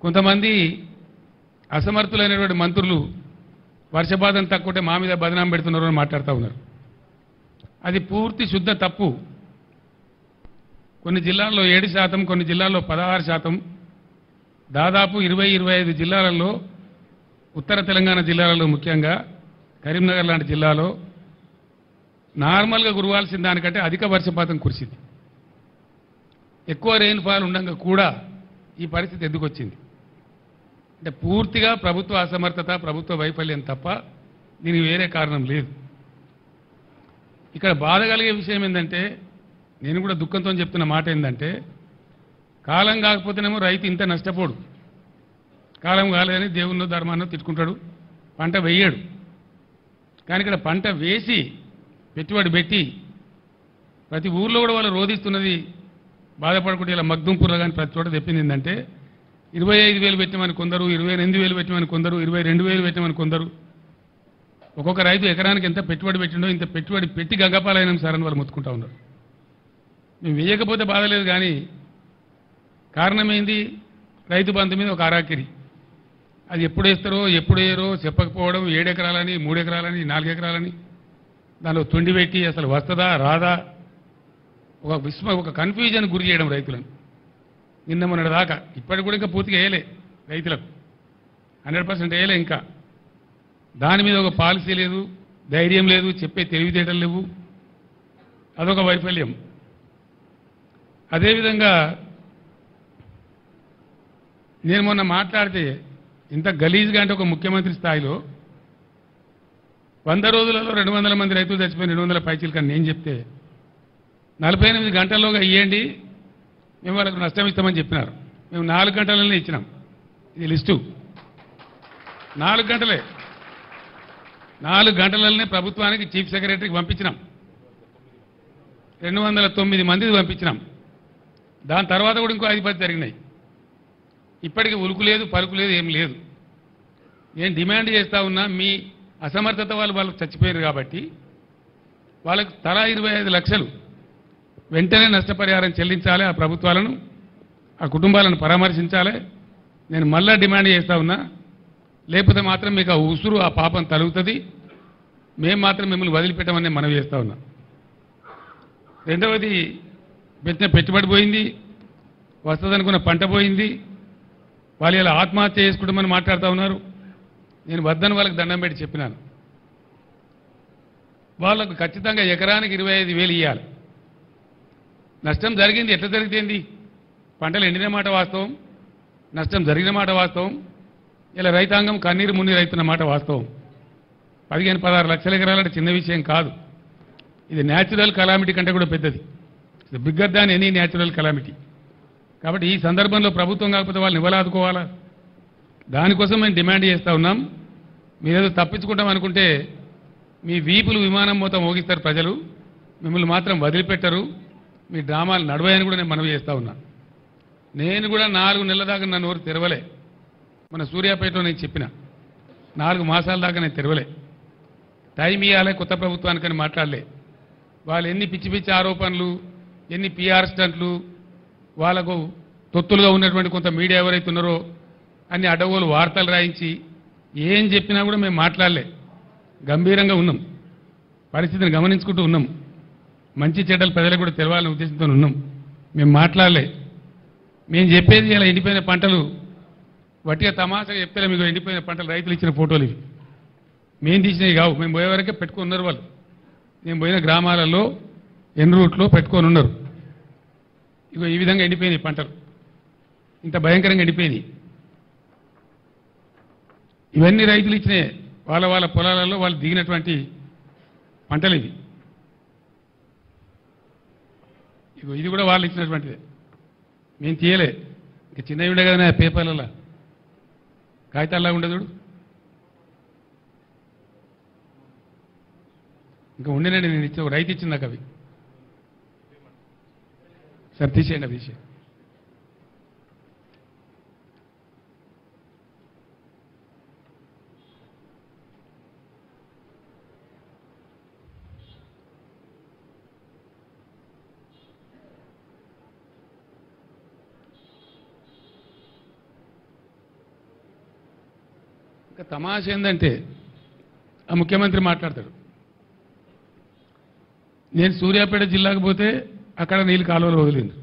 కొంతమంది అసమర్థులైనటువంటి మంత్రులు వర్షపాతం తక్కువటే మా మీద బదనాం పెడుతున్నారు అని మాట్లాడుతూ ఉన్నారు. అది పూర్తి శుద్ధ తప్పు. కొన్ని జిల్లాల్లో 7%, కొన్ని జిల్లాల్లో 16%, దాదాపు 20-25 జిల్లాలలో, ఉత్తర తెలంగాణ జిల్లాలలో, ముఖ్యంగా కరీంనగర్ లాంటి జిల్లాలో నార్మల్గా కురవాల్సిన దానికంటే అధిక వర్షపాతం కురిసింది. ఎక్కువ రెయిన్ఫాల్ ఉండగా కూడా ఈ పరిస్థితి ఎందుకు వచ్చింది అంటే పూర్తిగా ప్రభుత్వ అసమర్థత, ప్రభుత్వ వైఫల్యం తప్ప దీనికి వేరే కారణం లేదు. ఇక్కడ బాధ కలిగే విషయం ఏంటంటే, నేను కూడా దుఃఖంతో చెప్తున్న మాట ఏంటంటే, కాలం కాకపోతేనేమో రైతు ఇంత నష్టపోడు, కాలం కాలేదని దేవుణ్ణో ధర్మాన్నో తిట్టుకుంటాడు, పంట వేయడు. కానీ ఇక్కడ పంట వేసి పెట్టుబడి పెట్టి ప్రతి ఊర్లో కూడా వాళ్ళు రోధిస్తున్నది బాధపడకుండా ఇలా మగ్దుంపూర్లో కానీ ప్రతి చోట చెప్పింది ఏంటంటే 25,000 పెట్టమని కొందరు, 28,000 పెట్టమని కొందరు, 22,000 పెట్టమని కొందరు. ఒక్కొక్క రైతు ఎకరానికి ఎంత పెట్టుబడి పెట్టిండో ఇంత పెట్టుబడి పెట్టి గగ్గపాలైన సార్ అని వాళ్ళు మొత్తుకుంటా ఉన్నారు. మేము వేయకపోతే బాధలేదు, కానీ కారణం ఏంది? రైతు బంధు మీద ఒక అరాకిరి. అది ఎప్పుడు వేస్తారో ఎప్పుడు వేయరో చెప్పకపోవడం, 7 ఎకరాలని 3 ఎకరాలని 4 ఎకరాలని దానిలో తొండి పెట్టి అసలు వస్తుందా రాదా ఒక కన్ఫ్యూజన్ గురి చేయడం రైతులను. నిన్న మొన్నటి దాకా ఇప్పటికి కూడా ఇంకా పూర్తిగా వేయలే, రైతులకు 100% వేయలే. ఇంకా దాని మీద ఒక పాలసీ లేదు, ధైర్యం లేదు, చెప్పే తెలివితేటలు లేవు. అదొక వైఫల్యం. అదేవిధంగా నేను మొన్న మాట్లాడితే ఇంత గలీజ్గా అంటే ఒక ముఖ్యమంత్రి స్థాయిలో 100 రోజులలో 200 మంది రైతులు చచ్చిపోయిన 200 పైచీలు కానీ నేను చెప్తే 48 గంటల్లోగా ఇవ్వండి, మేము వాళ్ళకు నష్టం ఇస్తామని చెప్పినారు. మేము 4 గంటలనే ఇచ్చినాం. ఇది లిస్టు. 4 గంటలే, 4 గంటలనే ప్రభుత్వానికి చీఫ్ సెక్రటరీకి పంపించినాం. 209 మందికి పంపించినాం. దాని తర్వాత కూడా ఇంకో 5-10 జరిగినాయి. ఇప్పటికీ ఉలుకు లేదు, పలుకు లేదు, ఏం లేదు. నేను డిమాండ్ చేస్తా ఉన్నా, మీ అసమర్థత వాళ్ళకు చచ్చిపోయారు కాబట్టి వాళ్ళకు తలా 25 లక్షలు వెంటనే నష్టపరిహారం చెల్లించాలి. ఆ ప్రభుత్వాలను, ఆ కుటుంబాలను పరామర్శించాలి. నేను మళ్ళా డిమాండ్ చేస్తా ఉన్నా. లేకపోతే మాత్రం మీకు ఆ ఉసురు, ఆ పాపం తలుగుతుంది. మేము మాత్రం మిమ్మల్ని వదిలిపెట్టమని మనవి చేస్తా ఉన్నా. రెండవది, పెట్టిన పెట్టుబడి పోయింది, వస్తుందనుకున్న పంట పోయింది. వాళ్ళు ఇలా ఆత్మహత్య చేసుకుంటామని మాట్లాడుతూ ఉన్నారు. నేను వద్దని వాళ్ళకి దండం పెట్టి చెప్పినాను. వాళ్ళకు ఖచ్చితంగా ఎకరానికి 25,000 ఇవ్వాలి. నష్టం జరిగింది, ఎట్లా జరిగింది? పంటలు ఎండిన మాట వాస్తవం, నష్టం జరిగిన మాట వాస్తవం. ఇలా రైతాంగం కన్నీరు మున్నీరు అవుతున్న మాట వాస్తవం. 15-16 లక్షల ఎకరాలంటే చిన్న విషయం కాదు. ఇది న్యాచురల్ కలామిటీ కంటే కూడా పెద్దది. ఇది bigger than any natural calamity. కాబట్టి ఈ సందర్భంలో ప్రభుత్వం కాకపోతే వాళ్ళని ఇవ్వలాదుకోవాలా? దానికోసం మేము డిమాండ్ చేస్తూ ఉన్నాం. మీరేదో తప్పించుకుంటాం అనుకుంటే మీ వీపులు విమానం మొత్తం మోగిస్తారు ప్రజలు, మిమ్మల్ని మాత్రం వదిలిపెట్టరు. మీ డ్రామాలు నడవాయని కూడా నేను మనవి చేస్తూ ఉన్నా. నేను కూడా 4 నెలల దాకా నా నోరు తెరవలే. మన సూర్యాపేటలో నేను చెప్పిన 4 మాసాల దాకా నేను తెరవలే. టైం ఇవ్వాలి కొత్త ప్రభుత్వానికని మాట్లాడలే. వాళ్ళు ఎన్ని పిచ్చి పిచ్చి ఆరోపణలు, ఎన్ని పిఆర్ స్టంట్లు, వాళ్ళకు తొత్తులుగా ఉన్నటువంటి కొంత మీడియా ఎవరైతే ఉన్నారో అన్ని అడ్డగోలు వార్తలు రాయించి ఏం చెప్పినా కూడా మేము మాట్లాడలే. గంభీరంగా ఉన్నాం, పరిస్థితిని గమనించుకుంటూ ఉన్నాం. మంచి చెడ్డలు ప్రజలకు కూడా తెలవాలనే ఉద్దేశంతో ఉన్నాం. మేము మాట్లాడలే. మేము చెప్పేది ఇలా ఎండిపోయిన పంటలు వట్టిగా తమాషగా చెప్తే మీకు ఎండిపోయిన పంటలు రైతులు ఇచ్చిన ఫోటోలు ఇవి. మేము తీసినవి కావు. మేము పోయే వరకే పెట్టుకొని ఉన్నారు వాళ్ళు. మేము పోయిన గ్రామాలలో ఎన్ రూట్లో పెట్టుకొని ఉన్నారు. ఇగో ఈ విధంగా ఎండిపోయినాయి పంటలు, ఇంత భయంకరంగా ఎండిపోయినాయి. ఇవన్నీ రైతులు ఇచ్చినాయి. వాళ్ళ పొలాలలో వాళ్ళు దిగినటువంటి పంటలు ఇవి. ఇగో ఇది కూడా వాళ్ళు ఇచ్చినటువంటిదే, మేము తీయలే. ఇంకా చిన్నవి ఉండే కదా పేపర్లలో, కాగితాల్లా ఉండదు చూడు. ఇంకా ఉండేనండి, నేను ఇచ్చే రైతు ఇచ్చింది నాకు అవి. సరే తీసేయండి అవి, తీసేయండి. ఇక తమాష ఏందంటే ఆ ముఖ్యమంత్రి మాట్లాడతాడు, నేను సూర్యాపేట జిల్లాకు పోతే అక్కడ నీళ్ళు కాలువలు వదిలిండు,